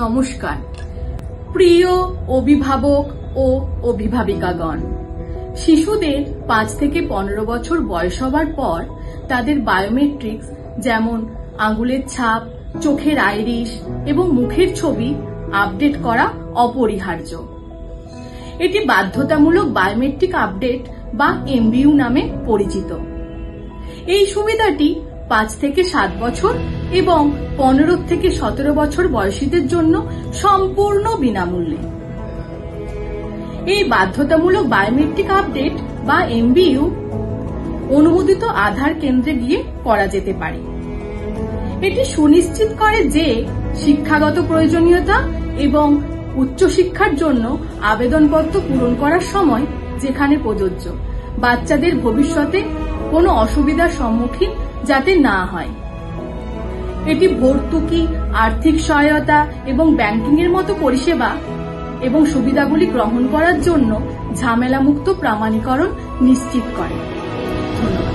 নমস্কার প্রিয় অভিভাবক ও অভিভাবিকাগণ। শিশুদের 5 থেকে 15 বছর বয়স হবার পর তাদের বায়োমেট্রিক্স যেমন আঙুলের ছাপ, চোখের আইরিশ এবং মুখের ছবি আপডেট করা অপরিহার্য। এটি বাধ্যতামূলক বায়োমেট্রিক আপডেট বা এমবিইউ নামে পরিচিত। এই সুবিধাটি 5 থেকে 7 বছর এবং 15 থেকে 17 বছর বয়সীদের জন্য সম্পূর্ণ বিনামূল্যে। এই বাধ্যতামূলক বায়োমেট্রিক আপডেট বা এমবিইউ অনুমোদিত আধার কেন্দ্রে গিয়ে করা যেতে পারে। এটি সুনিশ্চিত করে যে শিক্ষাগত প্রয়োজনীয়তা এবং উচ্চশিক্ষার জন্য আবেদনপত্র পূরণ করার সময় যেখানে প্রযোজ্য, বাচ্চাদের ভবিষ্যতে কোনো অসুবিধার সম্মুখীন যাতে না হয়। এটি ভর্তুকি, আর্থিক সহায়তা এবং ব্যাংকিং এর মতো পরিষেবা এবং সুবিধাগুলি গ্রহণ করার জন্য ঝামেলামুক্ত প্রমাণীকরণ নিশ্চিত করে। ধন্যবাদ।